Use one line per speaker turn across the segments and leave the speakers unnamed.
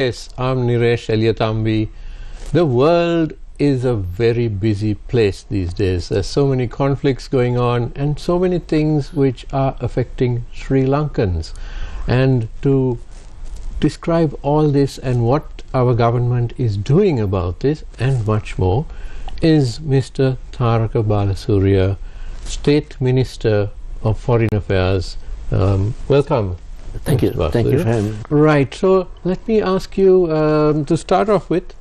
Yes, I'm Niresh Eliatambi. The world is a very busy place these days. There's so many conflicts going on and so many things which are affecting Sri Lankans. And to describe all this and what our government is doing about this and much more is Mr. Tharaka Balasuriya, State Minister of Foreign Affairs. Welcome.
Thank you. Thank you for having me.
Right. So let me ask you to start off with,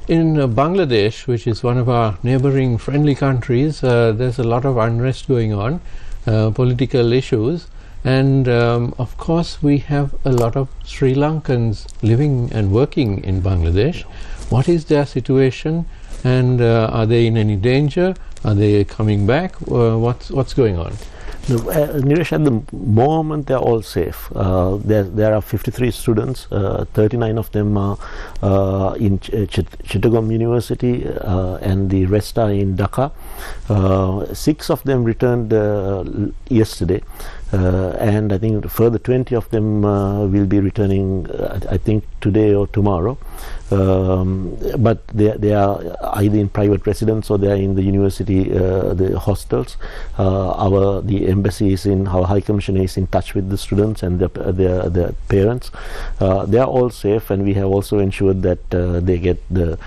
in Bangladesh, which is one of our neighboring friendly countries, there's a lot of unrest going on, political issues, and of course we have a lot of Sri Lankans living and working in Bangladesh. What is their situation, and are they in any danger? Are they coming back? What's going on?
Niresh, at the moment they're all safe. There are 53 students, 39 of them are in Chittagong University and the rest are in Dhaka. 6 of them returned yesterday. And I think further 20 of them will be returning, I think today or tomorrow. But they are either in private residence or they are in the university, the hostels. The embassy is our High Commissioner is in touch with the students and their parents. They are all safe, and we have also ensured that they get the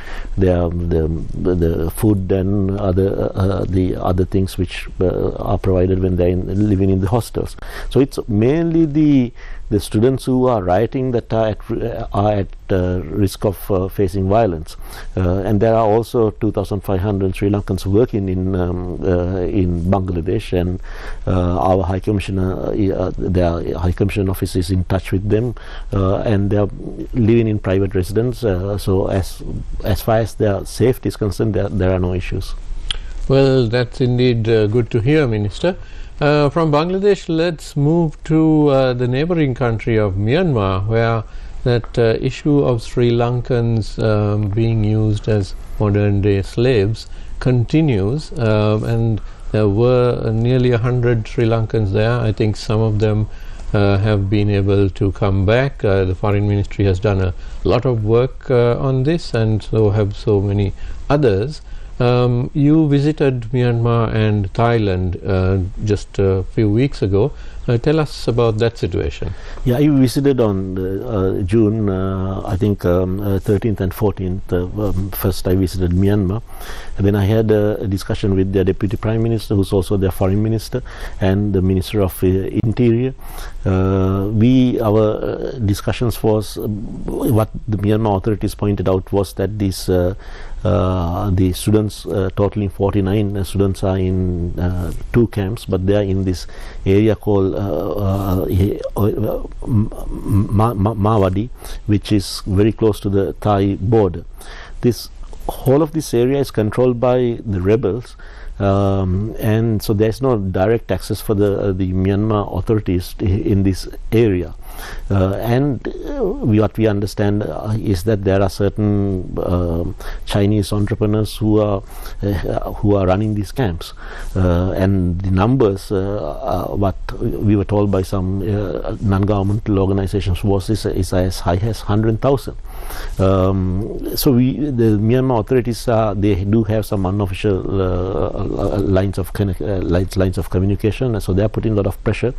food and the other things which are provided when they are living in the hostels. So it's mainly the students who are rioting that are at risk of facing violence, and there are also 2,500 Sri Lankans working in Bangladesh, and our High Commissioner, their High Commission office is in touch with them, and they are living in private residence. So as far as their safety is concerned, there are no issues.
Well, that's indeed good to hear, Minister. From Bangladesh, let's move to the neighboring country of Myanmar, where that issue of Sri Lankans being used as modern-day slaves continues, and there were nearly 100 Sri Lankans there. I think some of them have been able to come back. The Foreign Ministry has done a lot of work on this, and so have so many others. You visited Myanmar and Thailand just a few weeks ago. Tell us about that situation.
Yeah, I visited on June, I think 13th and 14th. First I visited Myanmar, and then I had a discussion with their Deputy Prime Minister, who's also their Foreign Minister, and the Minister of Interior. Our discussions was, what the Myanmar authorities pointed out was that these the students, totaling 49 students, are in 2 camps, but they are in this area called Mawadi, which is very close to the Thai border. Whole of this area is controlled by the rebels, and so there's no direct access for the Myanmar authorities in this area. And what we understand is that there are certain Chinese entrepreneurs who are running these camps, and the numbers, what we were told by some non-governmental organizations, is as high as 100,000. So the Myanmar authorities they do have some unofficial lines of communication, so they are putting a lot of pressure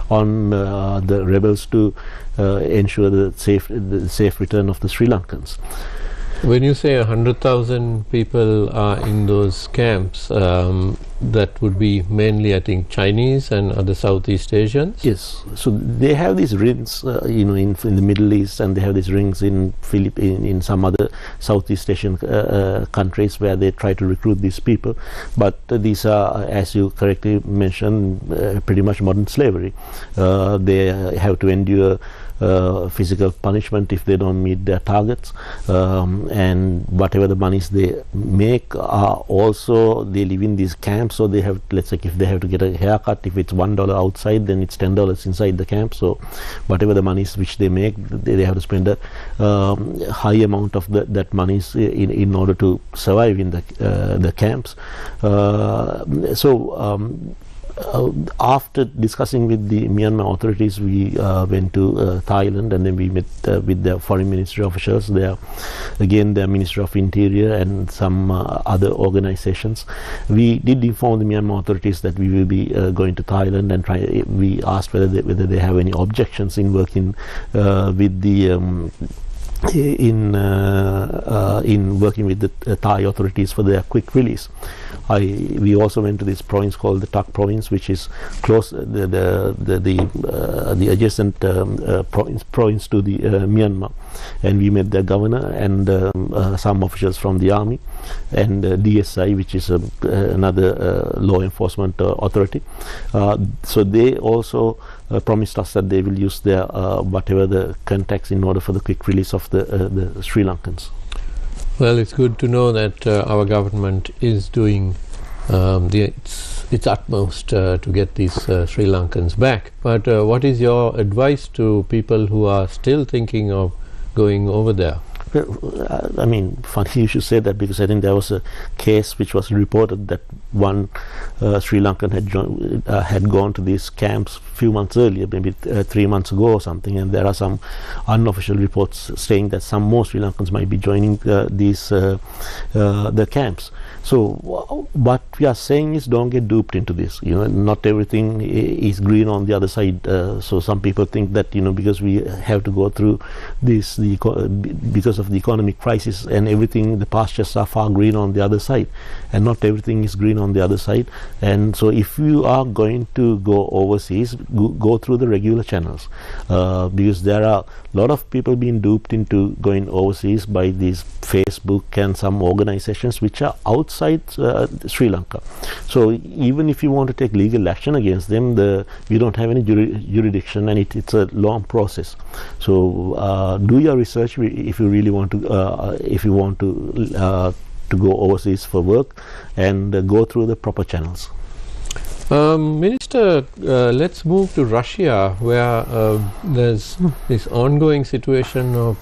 on the rebels to ensure the safe return of the Sri Lankans.
When you say 100,000 people are in those camps, that would be mainly, I think, Chinese and other Southeast Asians?
Yes. So they have these rings, in the Middle East, and they have these rings in in some other Southeast Asian countries where they try to recruit these people. But these are, as you correctly mentioned, pretty much modern slavery. They have to endure physical punishment if they don't meet their targets, and whatever the monies they make are also, they live in these camps, so they have, let's say, if they have to get a haircut, if it's $1 outside, then it's $10 inside the camp. So whatever the monies which they make, they have to spend a high amount of that monies in order to survive in the camps. after discussing with the Myanmar authorities, we went to Thailand, and then we met with the foreign ministry officials there, again the Ministry of Interior and some other organizations. We did inform the Myanmar authorities that we will be going to Thailand, and we asked whether they have any objections in working with the in working with the Thai authorities for their quick release. We also went to this province called the Tak province, which is close the adjacent province to the Myanmar, and we met their governor and some officials from the army and DSI, which is another law enforcement authority. So they also promised us that they will use their whatever the contacts in order for the quick release of the Sri Lankans.
Well, it's good to know that our government is doing its utmost to get these Sri Lankans back. But what is your advice to people who are still thinking of going over there?
I mean, funny you should say that, because I think there was a case which was reported that one Sri Lankan had gone to these camps a few months earlier, maybe 3 months ago or something, and there are some unofficial reports saying that some more Sri Lankans might be joining the camps. So what we are saying is, don't get duped into this. You know, not everything is green on the other side. So some people think that, you know, because we have to go through this because of the economic crisis and everything, the pastures are far green on the other side, and not everything is green on the other side. And so if you are going to go overseas, go through the regular channels, because there are a lot of people being duped into going overseas by these Facebook and some organizations which are outside Sri Lanka. So even if you want to take legal action against them, we don't have any jurisdiction, and it's a long process. So do your research if you really want to go overseas for work, and go through the proper channels.
Minister, let's move to Russia, where there's this ongoing situation of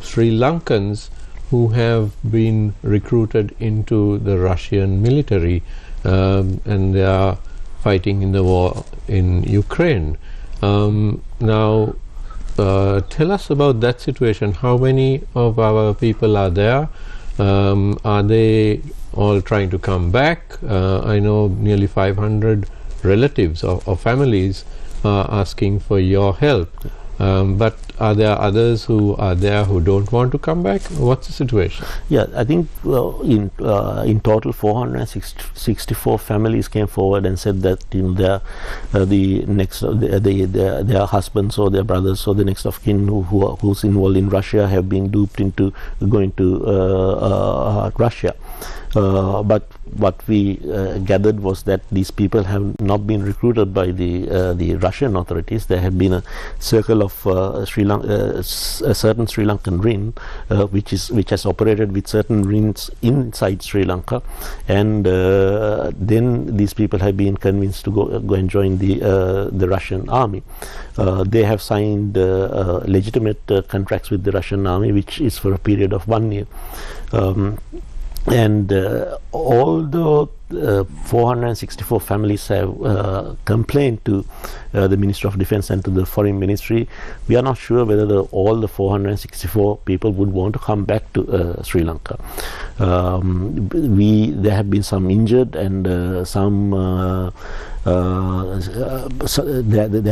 Sri Lankans who have been recruited into the Russian military, and they are fighting in the war in Ukraine. Now, tell us about that situation. How many of our people are there? Are they all trying to come back? I know nearly 500 relatives or families are asking for your help. But are there others who are there who don't want to come back? What's the situation?
Yeah, I think in total 464 families came forward and said that, you know, their husbands or their brothers or the next of kin who's involved in Russia have been duped into going to Russia. But what we gathered was that these people have not been recruited by the Russian authorities. There had been a circle of a certain Sri Lankan ring, which has operated with certain rings inside Sri Lanka, and then these people have been convinced to go and join the Russian army. They have signed legitimate contracts with the Russian army, which is for a period of 1 year. And although 464 families have complained to the Ministry of Defense and to the Foreign Ministry, we are not sure whether all the 464 people would want to come back to Sri Lanka. There have been some injured, and there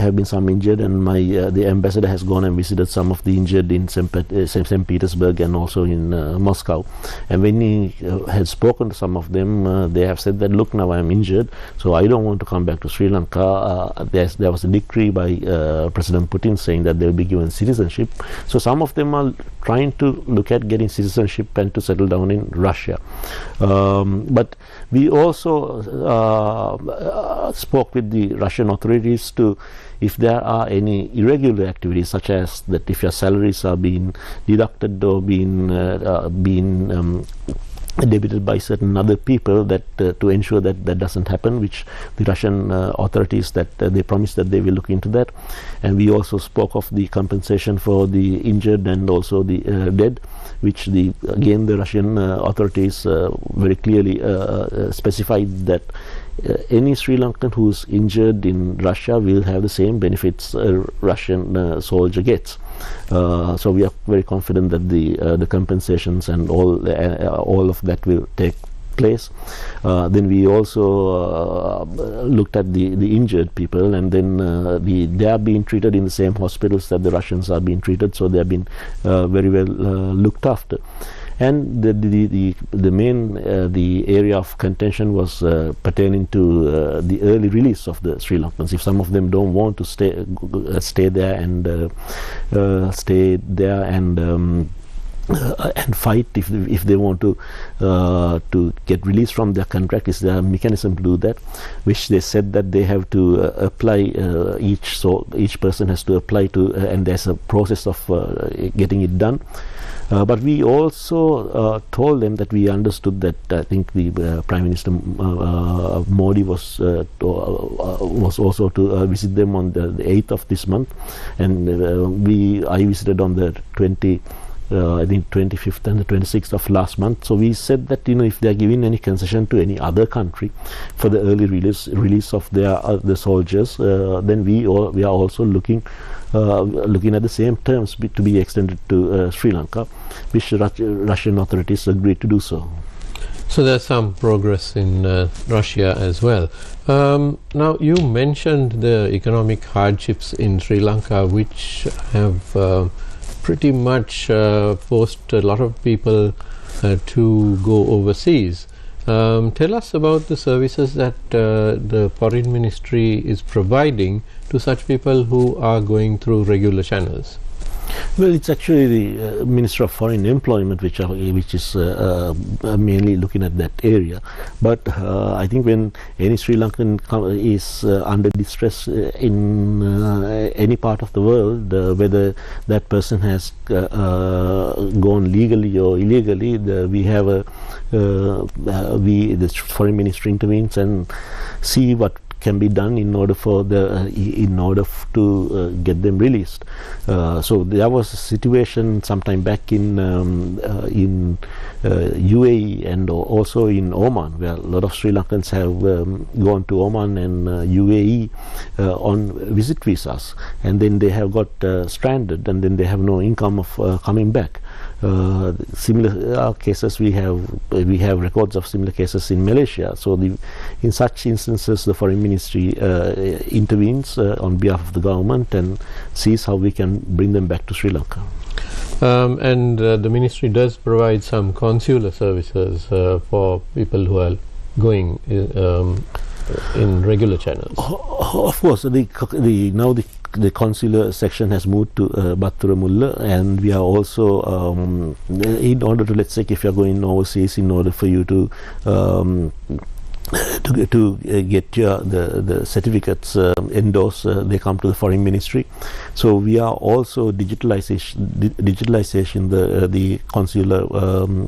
have been some injured, and the ambassador has gone and visited some of the injured in St. Petersburg and also in Moscow. And when he had spoken to some of them, they have said that, look, now I am injured, so I don't want to come back to Sri Lanka. There was a decree by President Putin saying that they will be given citizenship. So some of them are trying to look at getting citizenship and to settle down in Russia. But we also spoke with the Russian authorities to, if there are any irregular activities, such as that if your salaries are being deducted or being debited by certain other people, that to ensure that that doesn't happen, which the Russian authorities, that they promised that they will look into that. And we also spoke of the compensation for the injured and also the dead, which again the Russian authorities very clearly specified that any Sri Lankan who's injured in Russia will have the same benefits a Russian soldier gets. So we are very confident that the compensations and all of that will take place. Then we also looked at the injured people, and then they are being treated in the same hospitals that the Russians are being treated, so they have been very well looked after. And the main the area of contention was pertaining to the early release of the Sri Lankans. If some of them don't want to stay there and fight, if they want to get released from their contract, is there a mechanism to do that, which they said that they have to apply, each person has to apply to, and there's a process of getting it done. But we also told them that we understood that I think the Prime Minister Modi was also to visit them on the 8th of this month, and I visited on the 25th and the 26th of last month. So we said that if they are giving any concession to any other country for the early release of the soldiers, then we are also looking at the same terms to be extended to Sri Lanka, which Russian authorities agreed to do so.
So there's some progress in Russia as well. Now you mentioned the economic hardships in Sri Lanka, which have pretty much forced a lot of people to go overseas. Tell us about the services that the Foreign Ministry is providing to such people who are going through regular channels.
Well, it's actually the Minister of Foreign Employment which is mainly looking at that area. But I think when any Sri Lankan is under distress in any part of the world, whether that person has gone legally or illegally, the Foreign Ministry intervenes and see what can be done in order to get them released. So there was a situation sometime back in UAE and also in Oman, where a lot of Sri Lankans have gone to Oman and UAE on visit visas, and then they have got stranded, and then they have no income of coming back. Similar cases we have records of similar cases in Malaysia. So in such instances the Foreign Ministry intervenes on behalf of the government and sees how we can bring them back to Sri Lanka.
And the ministry does provide some consular services for people who are going in regular channels.
Of course, the consular section has moved to Battaramulla, and we are also in order to, let's say, if you are going overseas, in order for you to get the certificates endorsed, they come to the Foreign Ministry. So we are also digitalization the consular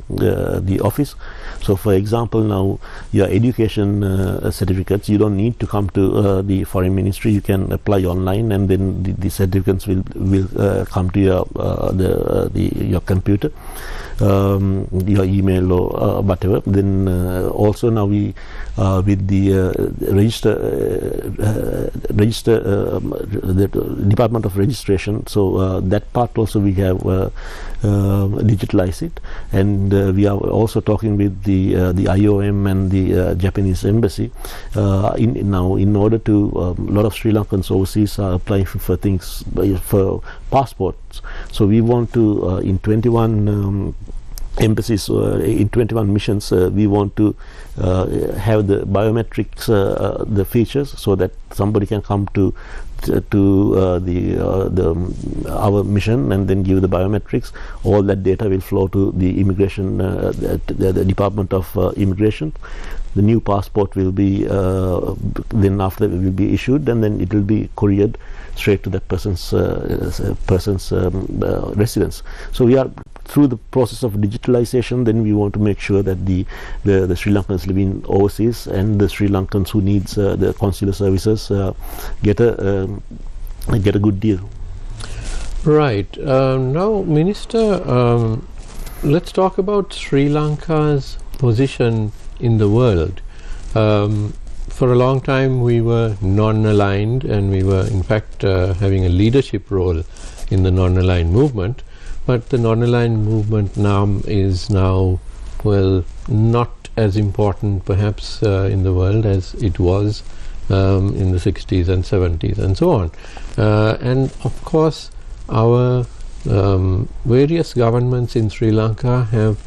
the office. So for example, now your education certificates, you don't need to come to the Foreign Ministry. You can apply online, and then the certificates will come to your computer, your email or whatever. Then also now we with the the Department of Registration, so that part also we have digitalized it, and we are also talking with the IOM and the Japanese embassy in order to a lot of Sri Lankans overseas are applying for things for passports. So we want to in 21 embassies in 21 missions, we want to have the biometrics the features, so that somebody can come to our mission and then give the biometrics. All that data will flow to the immigration, the Department of Immigration. The new passport will be then after it will be issued, and then it will be couriered straight to that person's residence. So we are through the process of digitalization. Then we want to make sure that the Sri Lankans living overseas and the Sri Lankans who needs the consular services get a good deal.
Right. Now, Minister, let's talk about Sri Lanka's position in the world. for a long time we were non-aligned, and we were in fact having a leadership role in the non-aligned movement. But the non-aligned movement now is well, not as important perhaps in the world as it was in the 60s and 70s and so on. And of course our various governments in Sri Lanka have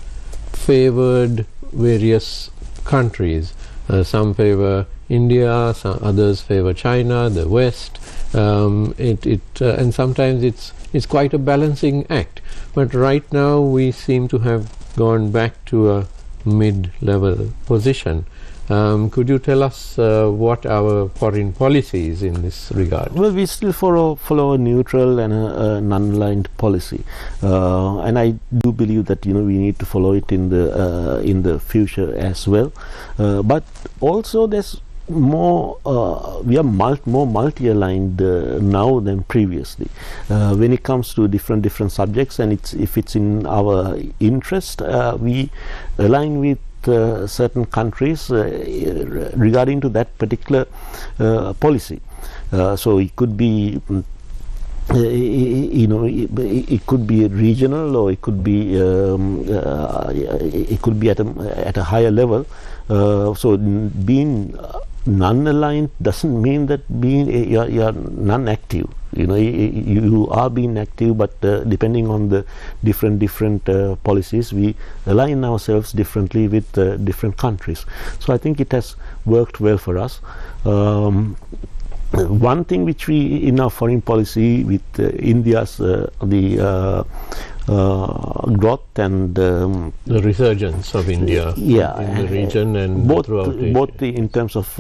favored various countries. Some favor India, some others favor China, the West. And sometimes it's quite a balancing act. But right now we seem to have gone back to a mid-level position. Could you tell us what our foreign policy is in this regard?
Well, we still follow a neutral and a non-aligned policy, and I do believe that we need to follow it in the future as well. But also, there's more. We are more multi-aligned now than previously when it comes to different subjects, and if it's in our interest, we align with certain countries regarding to that particular policy. So it could be it could be regional, or it could be at a higher level. So being non-aligned doesn't mean that you're non-active. You are being active, but depending on the different policies, we align ourselves differently with different countries. So I think it has worked well for us. One thing which we, in our foreign policy with India's growth and
the resurgence of India in the region and throughout Asia.
Both in terms of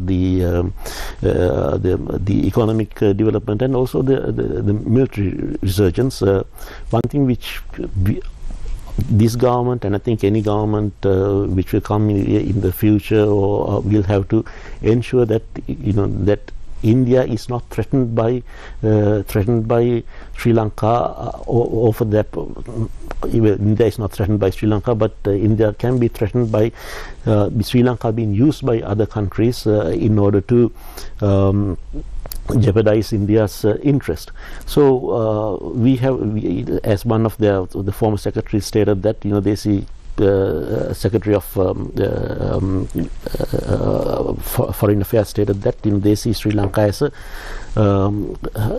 the economic development and also the military resurgence. One thing which this government, and I think any government which will come in the future, or will have to ensure that that India is not threatened by Sri Lanka, or for that, India is not threatened by Sri Lanka, but India can be threatened by Sri Lanka being used by other countries in order to jeopardize India's interest. So we have, as one of the former secretaries stated, that they see Secretary of Foreign Affairs stated that they see Sri Lanka as a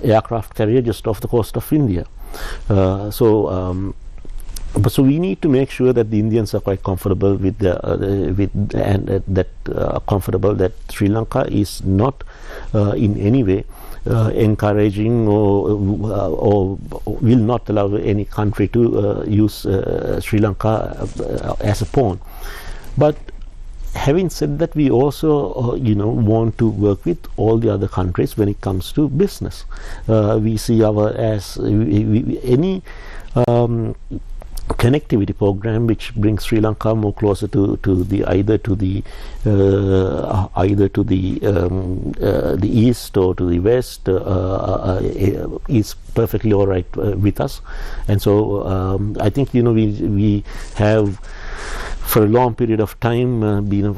aircraft carrier just off the coast of India. So we need to make sure that the Indians are quite comfortable comfortable that Sri Lanka is not in any way encouraging or will not allow any country to use Sri Lanka as a pawn. But having said that, we also want to work with all the other countries when it comes to business. We see any connectivity program which brings Sri Lanka more closer to either to the east or to the west is perfectly all right with us. And so I think we have for a long period of time been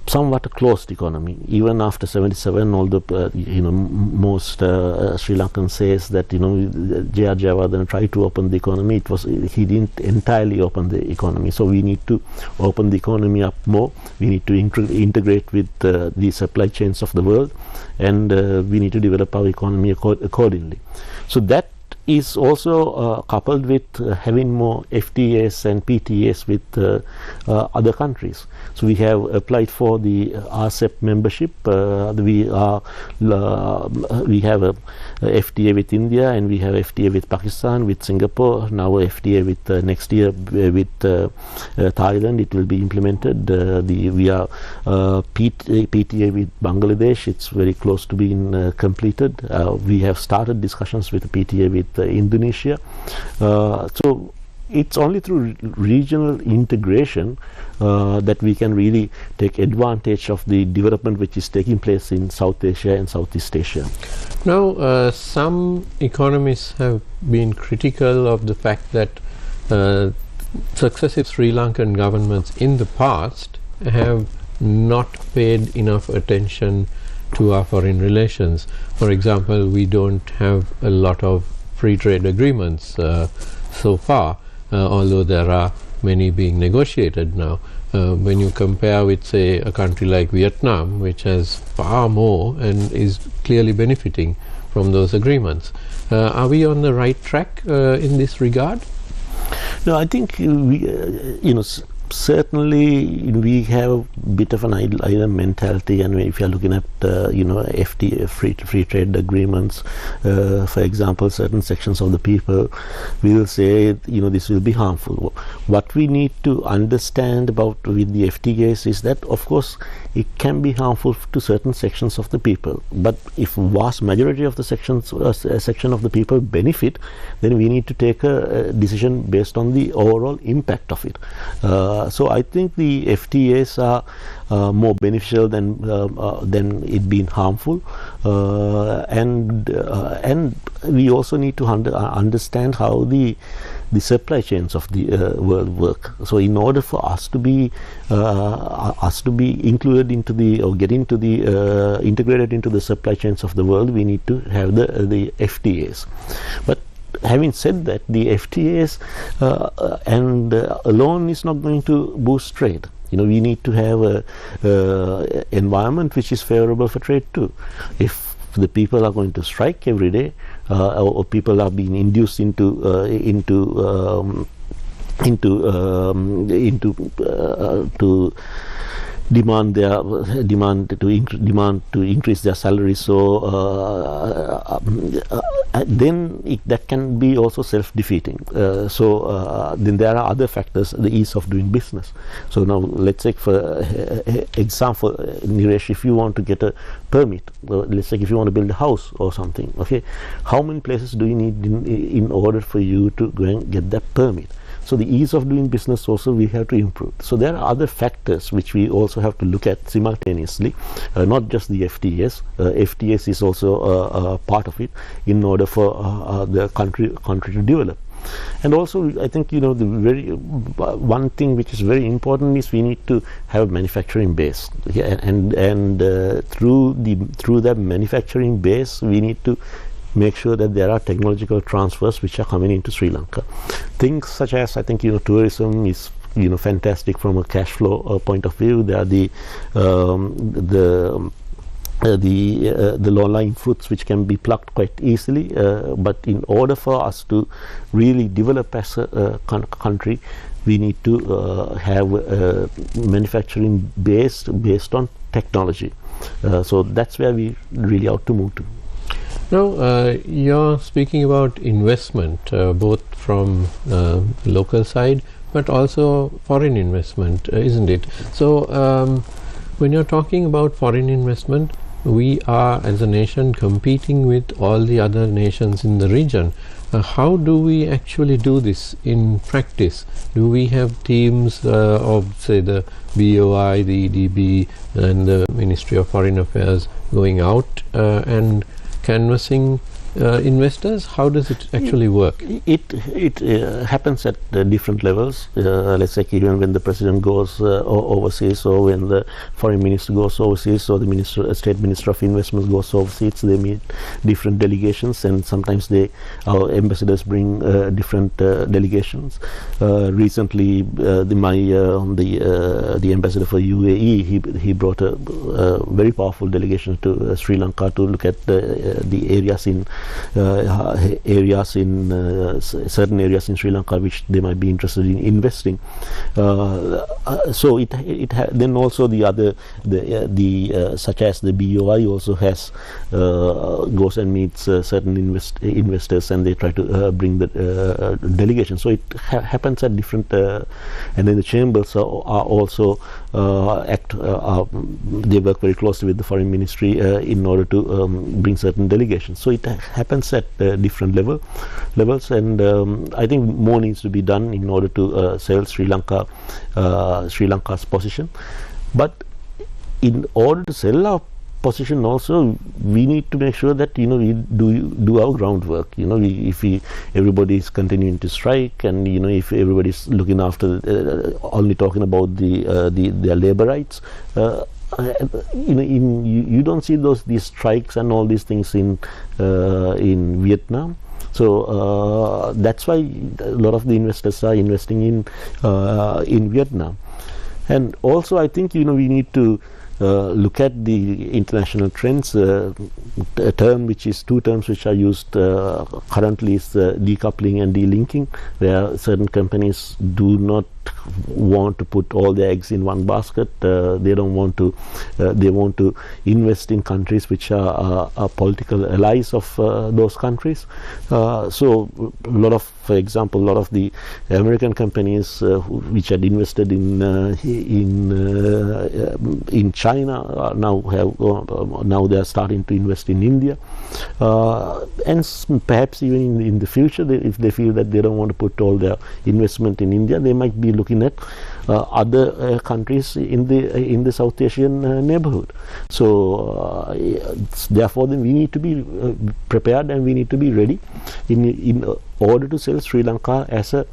somewhat a closed economy. Even after 77, although most Sri Lankan says that J.R. Jayawardena tried to open the economy, he didn't entirely open the economy. So we need to open the economy up more. We need to integrate with the supply chains of the world, and we need to develop our economy accordingly. So that is also coupled with having more FTAs and PTAs with other countries. So we have applied for the RCEP membership. We have a FTA with India, and we have FTA with Pakistan, with Singapore. Now a FTA with next year with Thailand. It will be implemented. We are PTA with Bangladesh. It's very close to being completed. We have started discussions with PTA with Indonesia. So it's only through regional integration that we can really take advantage of the development which is taking place in South Asia and Southeast Asia.
Now, some economists have been critical of the fact that successive Sri Lankan governments in the past have not paid enough attention to our foreign relations. For example, we don't have a lot of free trade agreements so far, although there are many being negotiated now. When you compare with, say, a country like Vietnam, which has far more and is clearly benefiting from those agreements. Are we on the right track in this regard?
No, I think certainly we have a bit of an idle mentality, and if you're looking at FTA, free trade agreements, for example, certain sections of the people will say this will be harmful. What we need to understand about with the FTAs is that, of course, it can be harmful to certain sections of the people, but if vast majority of the section of the people benefit, then we need to take a decision based on the overall impact of it. So I think the FTAs are more beneficial than it being harmful, and we also need to understand how the supply chains of the world work. So in order for us to be included into the, or get into the integrated into the supply chains of the world, we need to have the FTAs. But having said that, the FTAs and alone is not going to boost trade. We need to have a environment which is favorable for trade too. If the people are going to strike every day, or people are being induced to demand to increase their salary, so then that can be also self-defeating. So then there are other factors, the ease of doing business. So now let's take for example, Niresh, if you want to get a permit, let's say if you want to build a house or something, okay, how many places do you need in order for you to go and get that permit? So the ease of doing business also we have to improve. So there are other factors which we also have to look at simultaneously, not just the FTAs. FTAs is also a part of it in order for the country to develop. And also, I think the one thing which is very important is we need to have a manufacturing base, and through that manufacturing base, we need to make sure that there are technological transfers which are coming into Sri Lanka. Things such as, I think, tourism is fantastic from a cash flow point of view. There are the low-lying fruits which can be plucked quite easily, but in order for us to really develop as a country, we need to have a manufacturing based on technology. So that's where we really ought to move to.
Now, you're speaking about investment, both from local side, but also foreign investment, isn't it? So, when you're talking about foreign investment, we are, as a nation, competing with all the other nations in the region. How do we actually do this in practice? Do we have teams of, say, the BOI, the EDB, and the Ministry of Foreign Affairs going out and canvassing investors? How does it actually work?
It happens at different levels. Let's say even when the president goes overseas, or when the foreign minister goes overseas, or the state minister of investments goes overseas, they meet different delegations, and sometimes our ambassadors bring different delegations. Recently, the ambassador for UAE, he brought a very powerful delegation to Sri Lanka to look at the areas in certain areas in Sri Lanka which they might be interested in investing. So then also the other such as the BOI also has goes and meets certain investors, and they try to bring the delegation. So it happens at different and then the chambers are also they work very closely with the foreign ministry in order to bring certain delegations. So it happens at different levels, and I think more needs to be done in order to sell Sri Lanka's position. But in order to sell our position also, we need to make sure that we do our groundwork. If everybody is continuing to strike, and if everybody is looking after only talking about their labor rights, you don't see these strikes and all these things in Vietnam. So that's why a lot of the investors are investing in Vietnam. And also, I think we need to look at the international trends. A term which is two terms which are used currently is decoupling and delinking, where certain companies do not want to put all their eggs in one basket. They don't want to. They want to invest in countries which are political allies of those countries. So, for example, a lot of the American companies which had invested in China now they are starting to invest in India, and perhaps even in the future, if they feel that they don't want to put all their investment in India, they might be looking at other countries in the South Asian neighborhood. So therefore, then we need to be prepared, and we need to be ready in order to sell Sri Lanka as a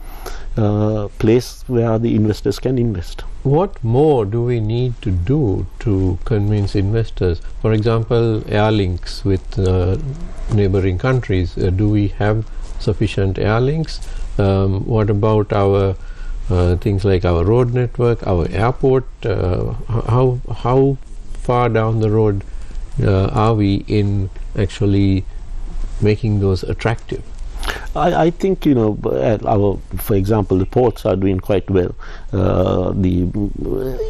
place where the investors can invest.
What more do we need to do to convince investors? For example, air links with neighboring countries. Do we have sufficient air links? What about our things like our road network, our airport? How far down the road are we in actually making those attractive?
I think for example, the ports are doing quite well.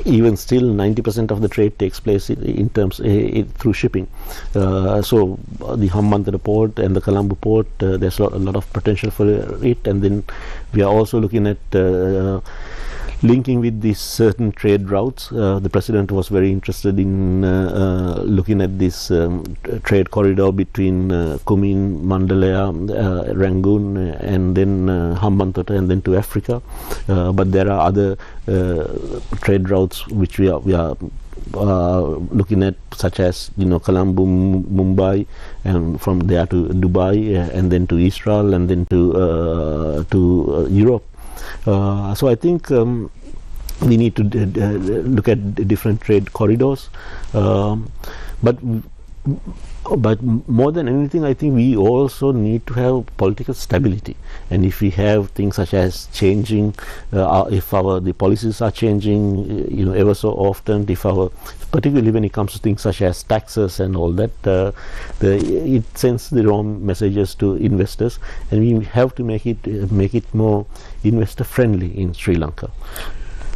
Even still 90% of the trade takes place in terms through shipping. So the Hambantota port and the Colombo port, there's a lot of potential for it, and then we are also looking at linking with these certain trade routes. The president was very interested in looking at this trade corridor between Kumin, Mandalaya, Rangoon, and then Hambantota, and then to Africa. But there are other trade routes which we are looking at, such as Colombo, Mumbai, and from there to Dubai, and then to Israel, and then to Europe. So I think we need to look at different trade corridors, but more than anything, I think we also need to have political stability. And if we have things such as changing, if the policies are changing, ever so often, particularly when it comes to things such as taxes and all that, it sends the wrong messages to investors, and we have to make it more investor friendly in Sri Lanka.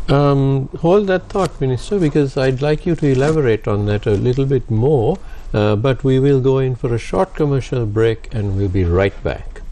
Hold that thought, Minister, because I'd like you to elaborate on that a little bit more. But we will go in for a short commercial break, and we'll be right back.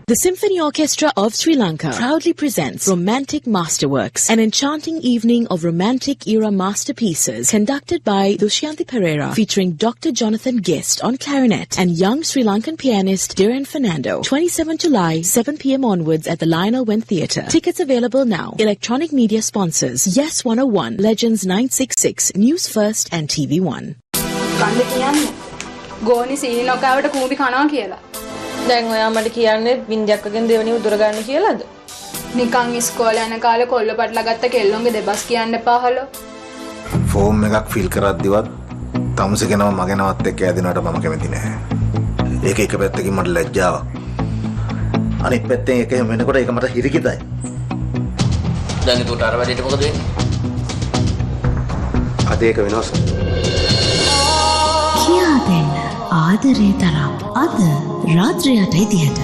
The Symphony Orchestra of Sri Lanka proudly presents Romantic Masterworks, an enchanting evening of romantic era masterpieces conducted by Dushyanthy Pereira, featuring Dr. Jonathan Guest on clarinet and young Sri Lankan pianist Dhiren Fernando. 27 July, 7 p.m. onwards at the Lionel Wen Theatre. Tickets available now. Electronic media sponsors: Yes 101, Legends 966, Newsfirst, and TV1.
දැන් ඔයා මට කියන්නේ වින්දයක් වගේ දෙවෙනි උදුර ගන්න කියලාද?
නිකන් ඉස්කෝලේ යන කාලේ කොල්ල පටලා ගත්ත කෙල්ලොන්ගේ දෙබස් කියන්න එපා හලෝ.
ෆෝම් එකක් ෆිල් කරද්දිවත් තමුසේ කෙනම මගේ නවත් එක්ක ඇදිනවට මම කැමති නැහැ. ඒක එක පැත්තකින් මට ලැජ්ජාවක්. අනිත් පැත්තෙන් ඒක එහෙම වෙනකොට ඒක මට හිරිකිතයි.
දැන් ඒකට අර වැඩේට මොකද වෙන්නේ?
අද ඒක වෙනවද?
කියා දෙන්න ආදරේ තරම් අද රාත්‍රියට ඉදියට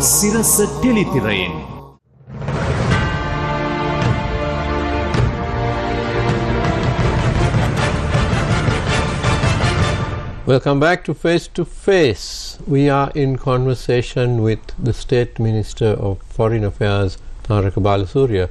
සිරස ටෙලිතිරයෙන්.
Welcome back to Face to Face. We are in conversation with the State Minister of Foreign Affairs, Tharaka Balasuriya.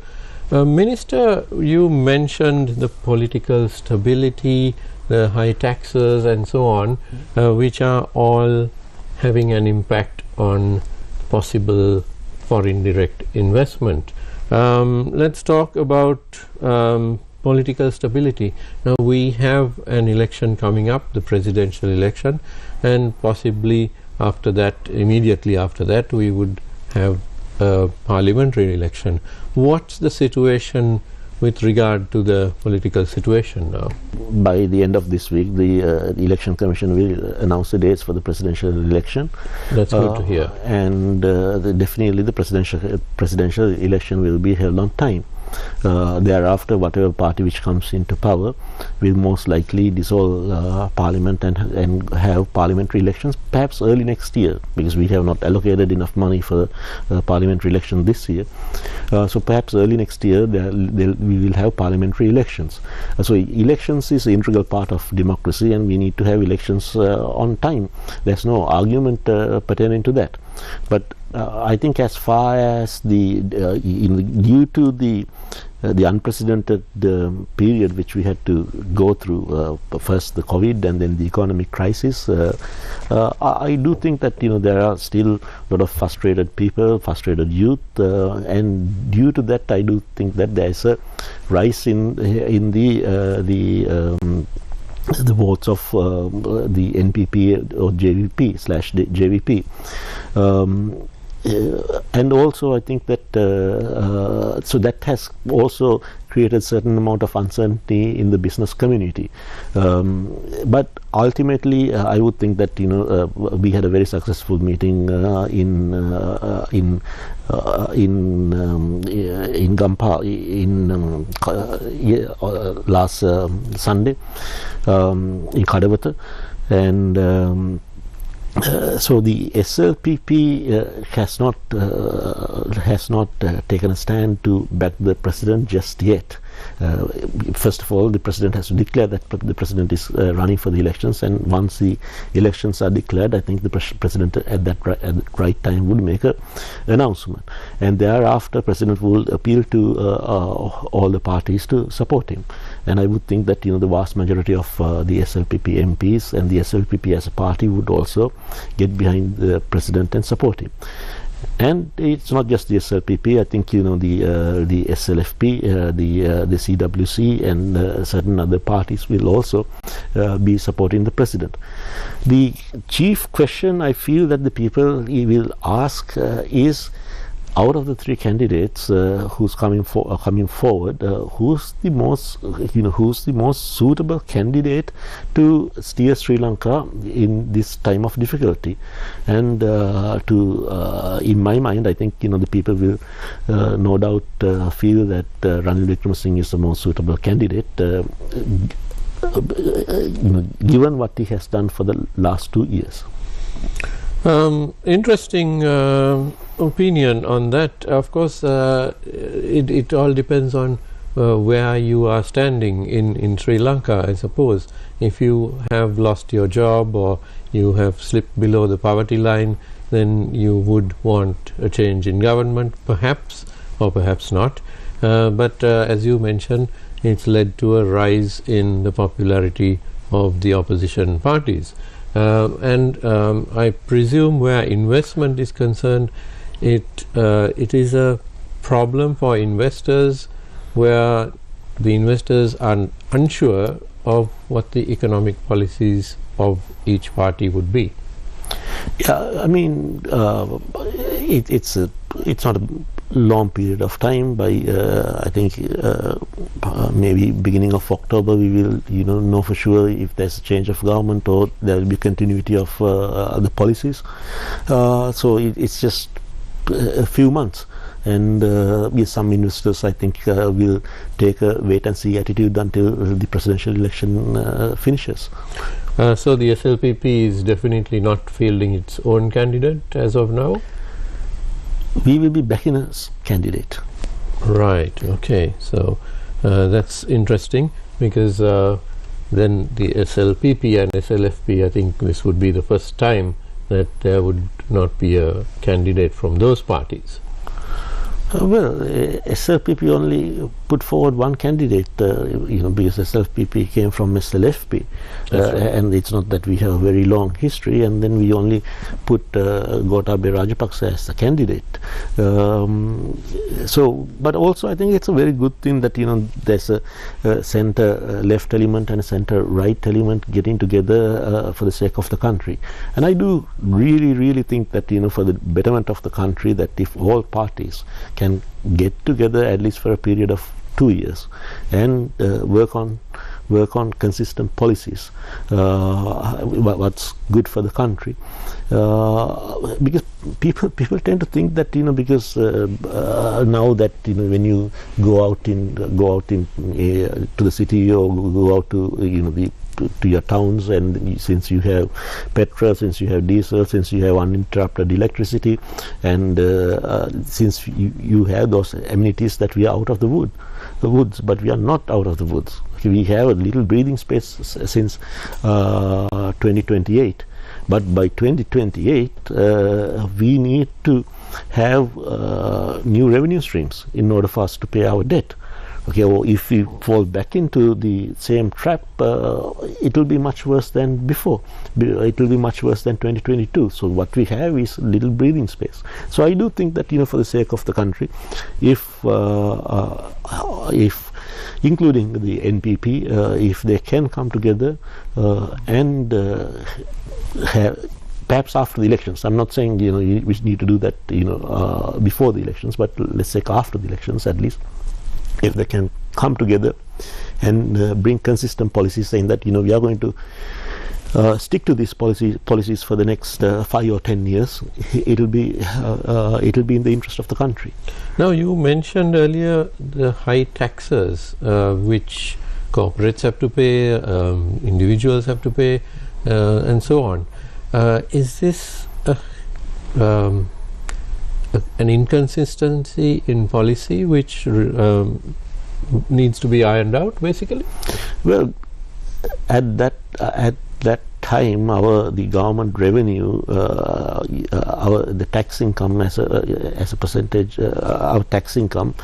Minister, you mentioned the political stability, the high taxes and so on, which are all having an impact on possible foreign direct investment. Let's talk about political stability. Now we have an election coming up, the presidential election, and possibly after that, immediately after that, we would have a parliamentary election. What's the situation with regard to the political situation now?
By the end of this week, the Election Commission will announce the dates for the presidential election.
That's good to hear.
And definitely the presidential election will be held on time. Thereafter, whatever party which comes into power will most likely dissolve parliament and have parliamentary elections perhaps early next year, because we have not allocated enough money for parliamentary election this year. So perhaps early next year we will have parliamentary elections. So elections is an integral part of democracy, and we need to have elections on time. There's no argument pertaining to that. But I think as far as due to the unprecedented period which we had to go through, first the COVID and then the economic crisis, I do think that there are still a lot of frustrated people, frustrated youth, and due to that I do think that there is a rise in the votes of the NPP or JVP/JVP. And also I think that so that has also created certain amount of uncertainty in the business community. But ultimately I would think that we had a very successful meeting in Gampa last Sunday in Kadawata, and so the SLPP has not taken a stand to back the president just yet. First of all, the president has to declare that the president is running for the elections, and once the elections are declared, I think the president at the right time would make an announcement, and thereafter president will appeal to all the parties to support him. And I would think that the vast majority of the SLPP MPs and the SLPP as a party would also get behind the president and support him. And it's not just the SLPP. I think the SLFP, the CWC, and certain other parties will also be supporting the president. The chief question I feel that the people will ask is, out of the three candidates who's coming forward, who's the most suitable candidate to steer Sri Lanka in this time of difficulty? And in my mind, I think the people will no doubt feel that Ranil Wickremesinghe is the most suitable candidate, given what he has done for the last 2 years.
Interesting opinion on that. Of course, it all depends on where you are standing in Sri Lanka, I suppose. If you have lost your job or you have slipped below the poverty line, then you would want a change in government, perhaps, or perhaps not. But as you mentioned, it's led to a rise in the popularity of the opposition parties. And I presume where investment is concerned, it is a problem for investors where the investors are unsure of what the economic policies of each party would be.
Yeah, I mean, it's not a long period of time. By I think maybe beginning of October we will know for sure if there's a change of government or there will be continuity of the policies. So it's just a few months, and some investors I think will take a wait and see attitude until the presidential election finishes.
So the SLPP is definitely not fielding its own candidate as of now?
We will be backing a candidate.
Right, okay. So that's interesting, because then the SLPP and SLFP, I think this would be the first time that there would not be a candidate from those parties.
SLPP only put forward one candidate, because SLPP came from SLFP, and it's not that we have a very long history, and then we only put Gotabaya Rajapaksa as the candidate. But also I think it's a very good thing that there's a center-left element and a center-right element getting together for the sake of the country. And I do really think that for the betterment of the country, that if all parties can get together at least for a period of 2 years and work on consistent policies, what's good for the country, because people tend to think that because now that when you go out to the city or go out to to your towns, and since you have petrol, since you have diesel, since you have uninterrupted electricity, and since you have those amenities, that we are out of the woods, but we are not out of the woods. We have a little breathing space since 2028, but by 2028 we need to have new revenue streams in order for us to pay our debt. Okay, or if we fall back into the same trap, it will be much worse than before. It will be much worse than 2022. So what we have is a little breathing space. So I do think that for the sake of the country, if including the NPP, if they can come together and have, perhaps after the elections. I'm not saying we need to do that before the elections, but let's say after the elections at least. If they can come together and bring consistent policies, saying that we are going to stick to these policies for the next 5 or 10 years, it'll be in the interest of the country.
Now, you mentioned earlier the high taxes which corporates have to pay, individuals have to pay, and so on. Is this an inconsistency in policy which needs to be ironed out, basically? Well,
at that time, the government revenue, the tax income as a percentage, our tax income,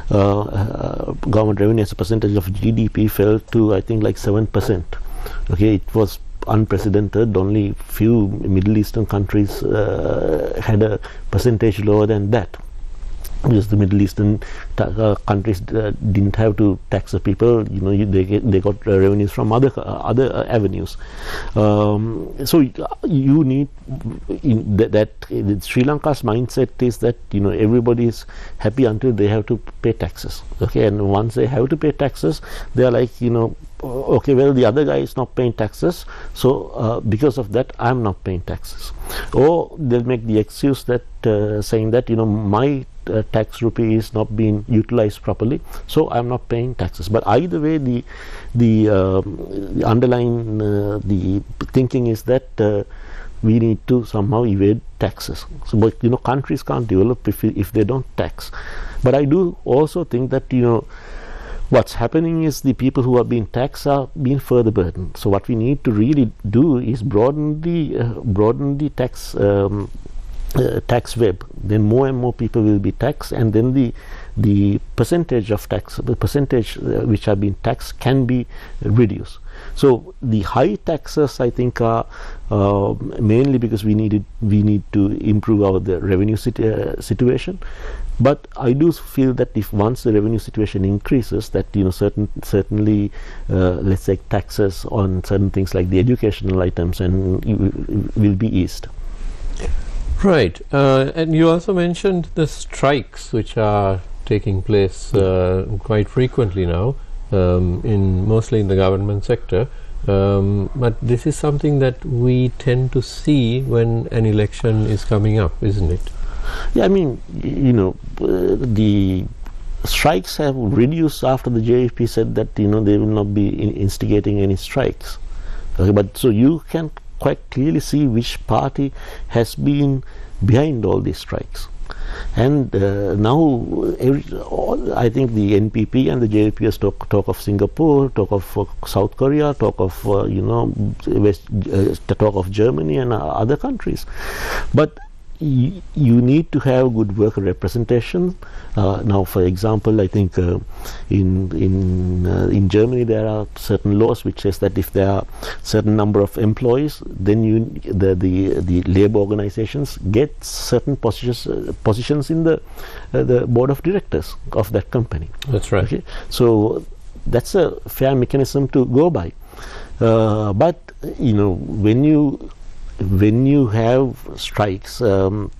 government revenue as a percentage of GDP fell to, I think, like 7%. Okay, it was unprecedented. Only few Middle Eastern countries had a percentage lower than that, because the Middle Eastern countries didn't have to tax the people. They got revenues from other avenues. So you need that Sri Lanka's mindset is that everybody is happy until they have to pay taxes. Okay, and once they have to pay taxes, they are like okay, well, the other guy is not paying taxes, so because of that I'm not paying taxes. Or they'll make the excuse that saying that my tax rupee is not being utilized properly, so I'm not paying taxes. But either way, the underlying the thinking is that we need to somehow evade taxes. So, but countries can't develop if they don't tax. But I do also think that what's happening is the people who are being taxed are being further burdened. So what we need to really do is broaden the tax tax web. Then more and more people will be taxed, and then the percentage of tax, the percentage which are being taxed, can be reduced. So the high taxes, I think, are mainly because we need to improve the revenue situation. But I do feel that if once the revenue situation increases, that certainly let's say taxes on certain things like the educational items and will be eased.
Right, and you also mentioned the strikes which are taking place quite frequently now, mostly in the government sector. But this is something that we tend to see when an election is coming up, isn't it?
Yeah, I mean, the strikes have reduced after the JFP said that they will not be instigating any strikes. Okay, but so you can quite clearly see which party has been behind all these strikes. And now I think the NPP and the JPS talk of Singapore, talk of South Korea, talk of talk of Germany and other countries. But you need to have good worker representation. Now, for example, I think in Germany there are certain laws which says that if there are certain number of employees, then the labor organizations get certain positions in the board of directors of that company.
That's right.
Okay? So that's a fair mechanism to go by. But when you have strikes, and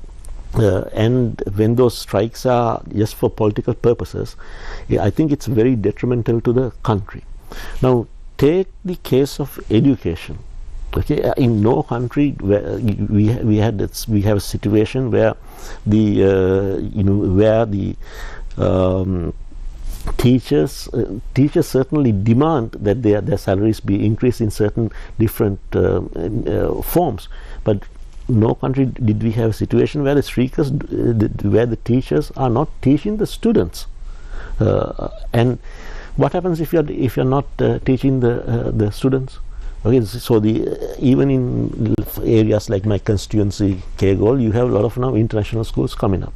when those strikes are just for political purposes, I think it's very detrimental to the country. Now, take the case of education. Okay, in no country where we have a situation where the teachers certainly demand that their salaries be increased in certain different forms, but no country did we have a situation where where the teachers are not teaching the students. And what happens if you're not teaching the students? Okay, so even in areas like my constituency, Kegol, you have a lot of now international schools coming up.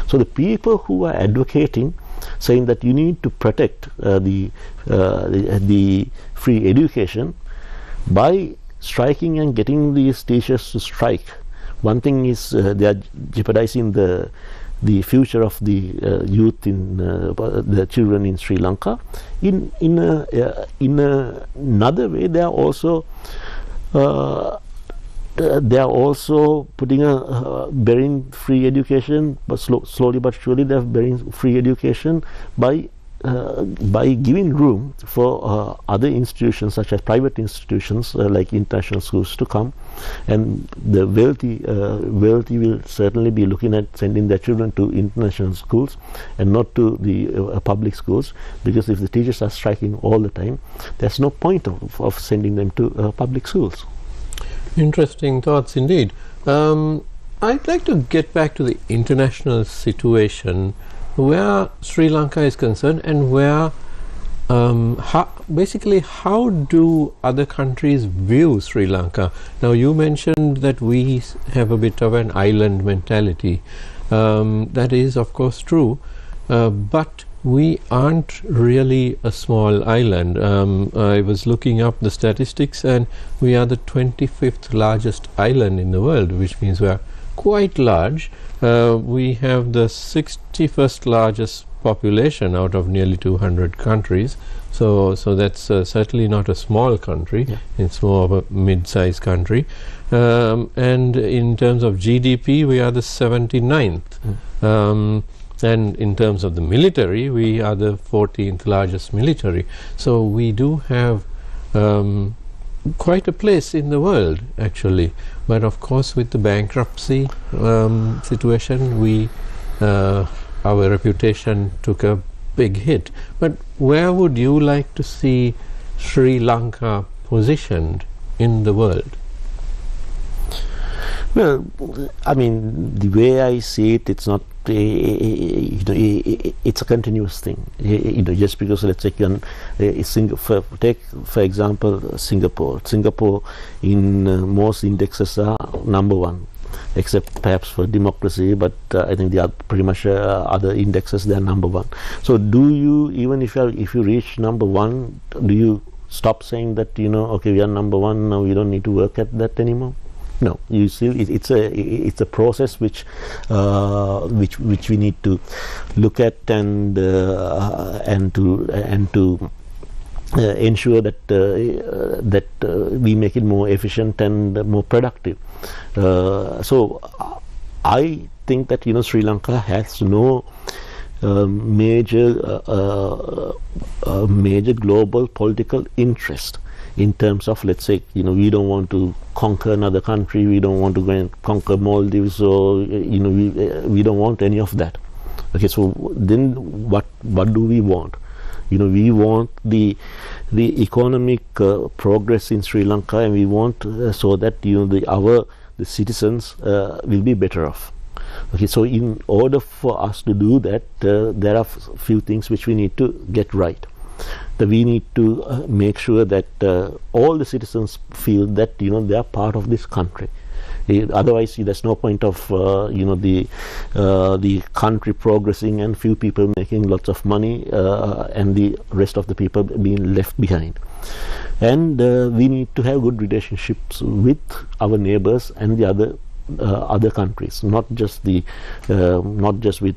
So the people who are advocating, saying that you need to protect the free education by striking and getting these teachers to strike. One thing is they are jeopardizing the future of the youth in the children in Sri Lanka. In another way, they are also putting bearing free education, but slowly but surely they are bearing free education by giving room for other institutions such as private institutions like international schools to come, and the wealthy will certainly be looking at sending their children to international schools and not to the public schools, because if the teachers are striking all the time, there's no point of sending them to public schools.
Interesting thoughts indeed. I'd like to get back to the international situation where Sri Lanka is concerned, and where how do other countries view Sri Lanka? Now, you mentioned that we have a bit of an island mentality. That is of course true, but we aren't really a small island. I was looking up the statistics, and we are the 25th largest island in the world, which means we are quite large. We have the 61st largest population out of nearly 200 countries, so that's certainly not a small country.
Yeah.
It's more of a mid-sized country, and in terms of GDP we are the 79th. And in terms of the military, we are the 14th largest military. So we do have quite a place in the world, actually. But of course, with the bankruptcy situation, our reputation took a big hit. But where would you like to see Sri Lanka positioned in the world?
Well, I mean, the way I see it, it's not it's a continuous thing. Just because, let's take take for example Singapore in most indexes are number one, except perhaps for democracy, but I think they are pretty much other indexes, they are number one. So do you, even if you reach number one, do you stop saying that okay, we are number one, now we don't need to work at that anymore? No, you still it's a process which we need to look at and to ensure that we make it more efficient and more productive. So I think that Sri Lanka has no major global political interest in terms of, let's say, we don't want to conquer another country, we don't want to go and conquer Maldives, or we don't want any of that. Okay, so then what do we want? We want the economic progress in Sri Lanka, and we want so that the citizens will be better off. Okay, so in order for us to do that, there are few things which we need to get right. That we need to make sure that all the citizens feel that they are part of this country. Otherwise, there's no point of the country progressing and few people making lots of money and the rest of the people being left behind. And we need to have good relationships with our neighbors and the other countries, not just with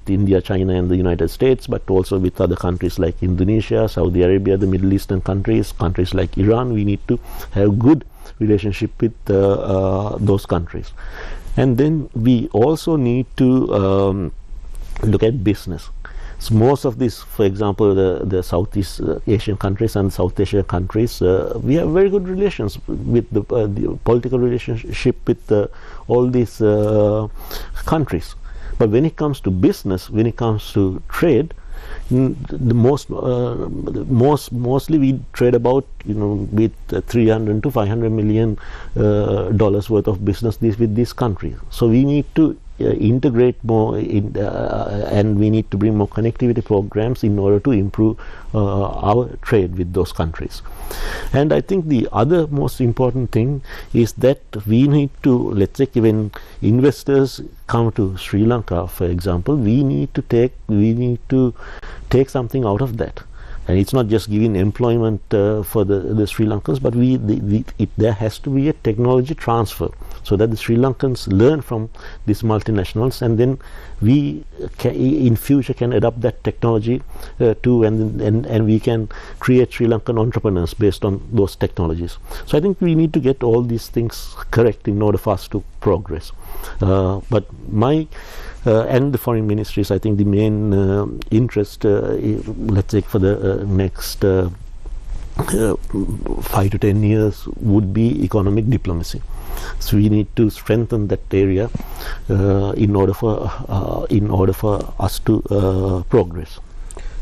India, China and the United States, but also with other countries like Indonesia, Saudi Arabia, the Middle Eastern countries like Iran. We need to have good relationship with those countries. And then we also need to look at business. So most of these, for example, the Southeast Asian countries and South Asia countries, we have very good relations with the political relationship with all these countries. But when it comes to business, when it comes to trade, mostly we trade about with 300 to 500 million dollars worth of business with these countries. So we need to integrate more and we need to bring more connectivity programs in order to improve our trade with those countries. And I think the other most important thing is that we need to, let's say, when investors come to Sri Lanka, for example, we need to take something out of that. And it's not just giving employment for the Sri Lankans, but there has to be a technology transfer so that the Sri Lankans learn from these multinationals, and then we in future can adopt that technology too, and we can create Sri Lankan entrepreneurs based on those technologies. So I think we need to get all these things correct in order for us to progress. But my and the foreign ministries, I think the main interest, let's say for the next 5 to 10 years, would be economic diplomacy. So we need to strengthen that area in order for us to progress.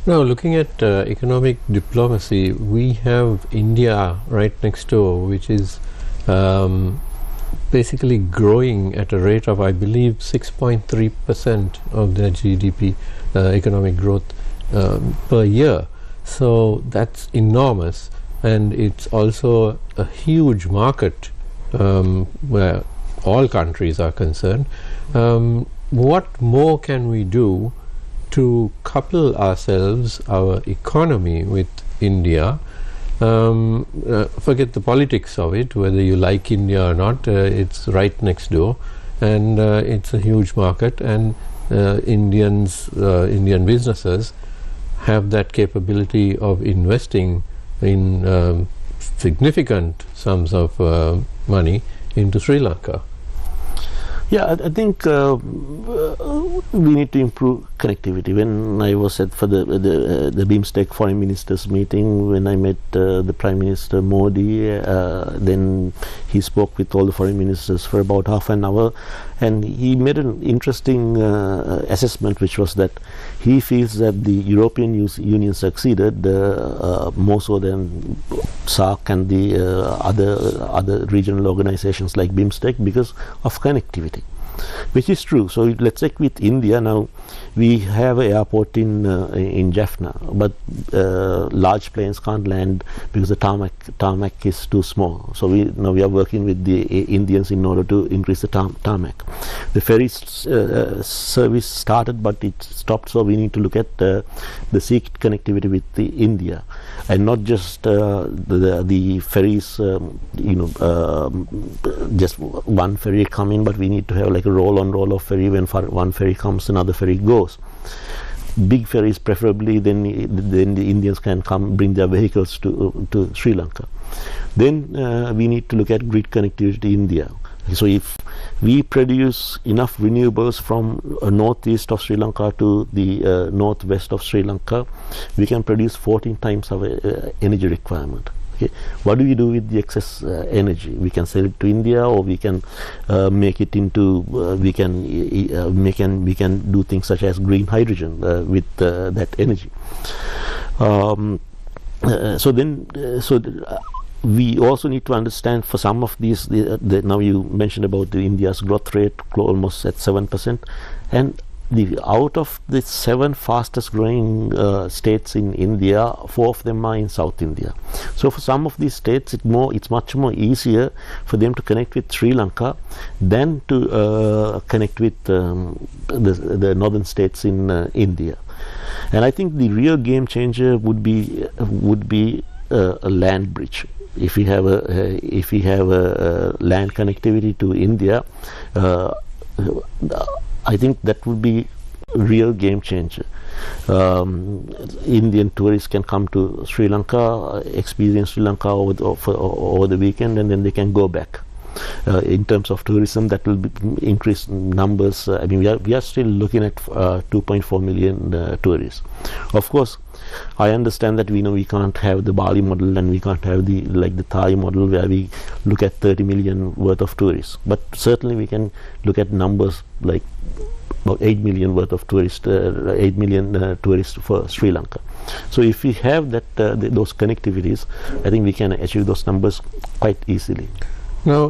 Now, looking at economic diplomacy, we have India right next door, which is basically growing at a rate of, I believe, 6.3% of their GDP, economic growth per year. So that's enormous, and it's also a huge market where all countries are concerned. What more can we do to couple ourselves, our economy, with India? Forget the politics of it, whether you like India or not, it's right next door, and it's a huge market, and Indian businesses have that capability of investing in significant sums of money into Sri Lanka.
Yeah, I think we need to improve connectivity. When I was for the BIMSTEC foreign ministers meeting, when I met the Prime Minister Modi, then he spoke with all the foreign ministers for about half an hour, and he made an interesting assessment, which was that he feels that the European Union succeeded more so than SAARC and the other regional organizations like BIMSTEC because of connectivity, which is true. So let's take with India now. We have an airport in Jaffna, but large planes can't land because the tarmac is too small. So we are working with the Indians in order to increase the tarmac. The ferry service started, but it stopped. So we need to look at the sea connectivity with the India, and not just the ferries. Just one ferry coming, but we need to have like a roll-on-roll of ferry. When one ferry comes, another ferry goes. Big ferries preferably, then the Indians can come bring their vehicles to Sri Lanka. Then we need to look at grid connectivity to India. So if we produce enough renewables from northeast of Sri Lanka to the northwest of Sri Lanka, we can produce 14 times our energy requirement. Okay. What do we do with the excess energy? We can sell it to India, or we can make it into we can do things such as green hydrogen with that energy. We also need to understand for some of these. Now you mentioned about India's growth rate almost at 7%, and out of the 7 fastest growing states in India, 4 of them are in South India. So for some of these states, it's much more easier for them to connect with Sri Lanka than to connect with the northern states in India. And I think the real game changer would be a land bridge. If we have a land connectivity to India, I think that would be a real game changer. Indian tourists can come to Sri Lanka, experience Sri Lanka over the weekend, and then they can go back. In terms of tourism, that will increase numbers. I mean, we are still looking at 2.4 million tourists. Of course, I understand that we can't have the Bali model, and we can't have the Thai model where we look at 30 million worth of tourists. But certainly we can look at numbers like about 8 million worth of tourists, 8 million tourists for Sri Lanka. So if we have those connectivities, I think we can achieve those numbers quite easily.
Now,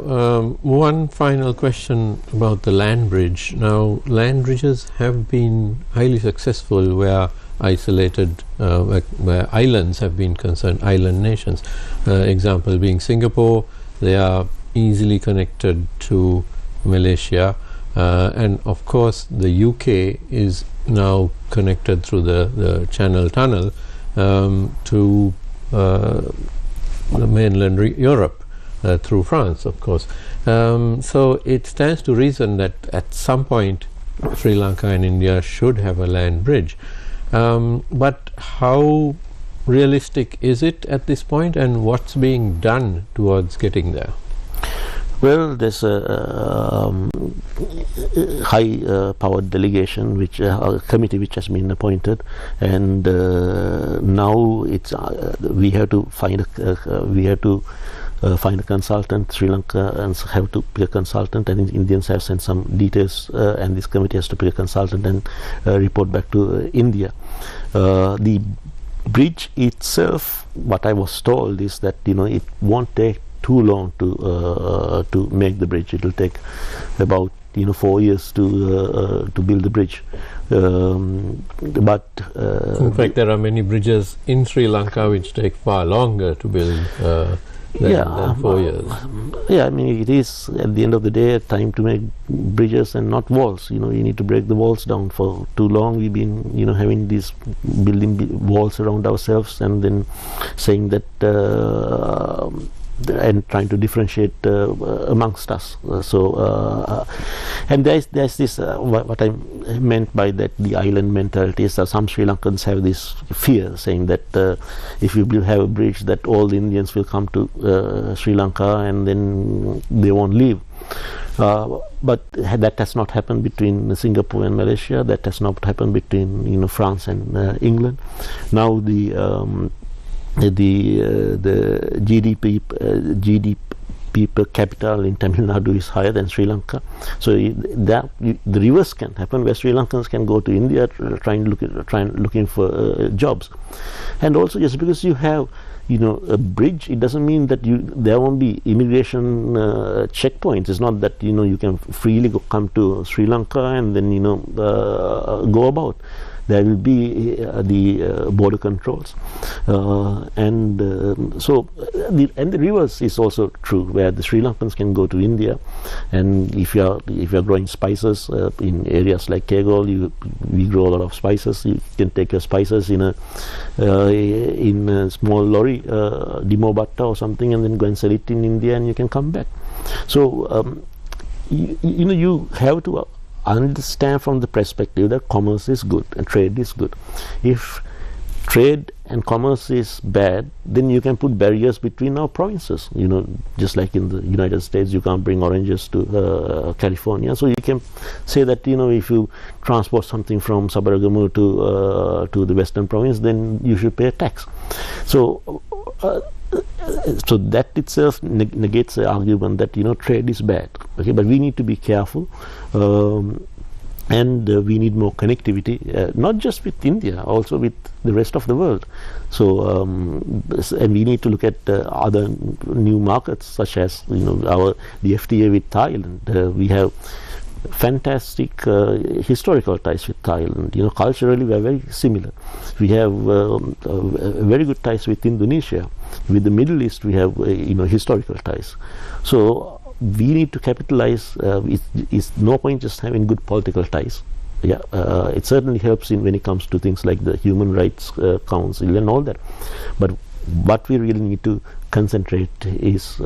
one final question about the land bridge. Now, land bridges have been highly successful where isolated, where islands have been concerned, island nations. Example being Singapore, they are easily connected to Malaysia, and of course the UK is now connected through the Channel Tunnel to the mainland Europe. Through France, of course. So it stands to reason that at some point Sri Lanka and India should have a land bridge. But how realistic is it at this point, and what's being done towards getting there?
Well, there's a high-powered delegation, a committee which has been appointed, and now we have to find a consultant. Sri Lankans have to pick a consultant, and Indians have sent some details, and this committee has to pick a consultant and report back to India. The bridge itself, what I was told is that it won't take too long to make the bridge. It will take about 4 years to build the bridge. But
in fact, there are many bridges in Sri Lanka which take far longer to build than 4 years.
Yeah, I mean, it is at the end of the day a time to make bridges and not walls. You need to break the walls down. For too long we've been having these building walls around ourselves and then saying that and trying to differentiate amongst us. And there's this what I meant by that, the island mentality is that some Sri Lankans have this fear, saying that if you will have a bridge, that all the Indians will come to Sri Lanka and then they won't leave. But that has not happened between Singapore and Malaysia. That has not happened between France and England. Now the GDP per capita in Tamil Nadu is higher than Sri Lanka. So the reverse can happen, where Sri Lankans can go to India looking for jobs. And also, just because you have a bridge, it doesn't mean that there won't be immigration checkpoints. It's not that you can freely come to Sri Lanka and then go about. There will be the border controls, and the reverse is also true, where the Sri Lankans can go to India, and if you are growing spices in areas like Kegol, we grow a lot of spices. You can take your spices in a small lorry, Dimo Batta or something, and then go and sell it in India, and you can come back. So you have to understand from the perspective that commerce is good and trade is good. If trade and commerce is bad, then you can put barriers between our provinces. Just like in the United States, you can't bring oranges to California. So you can say that if you transport something from Sabaragamu to the Western Province, then you should pay a tax. So that itself negates the argument that trade is bad. Okay, but we need to be careful, and we need more connectivity, not just with India, also with the rest of the world. So and we need to look at other new markets, such as the FTA with Thailand. We have fantastic historical ties with Thailand. You know, culturally we are very similar. We have very good ties with Indonesia. With the Middle East we have historical ties. So we need to capitalize. It's no point just having good political ties. Yeah, it certainly helps when it comes to things like the Human Rights Council and all that. But what we really need to concentrate is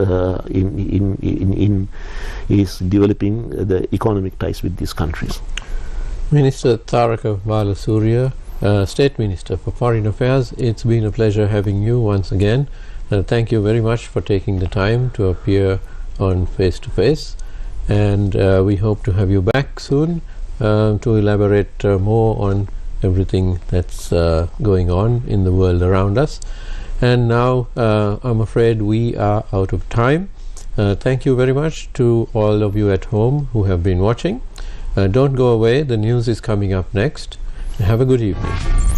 is developing the economic ties with these countries.
Minister Tharaka Balasuriya, State Minister for Foreign Affairs, it's been a pleasure having you once again. Thank you very much for taking the time to appear on Face to Face, and we hope to have you back soon to elaborate more on everything that's going on in the world around us. And now I'm afraid we are out of time. Thank you very much to all of you at home who have been watching. Don't go away, the news is coming up next. Have a good evening.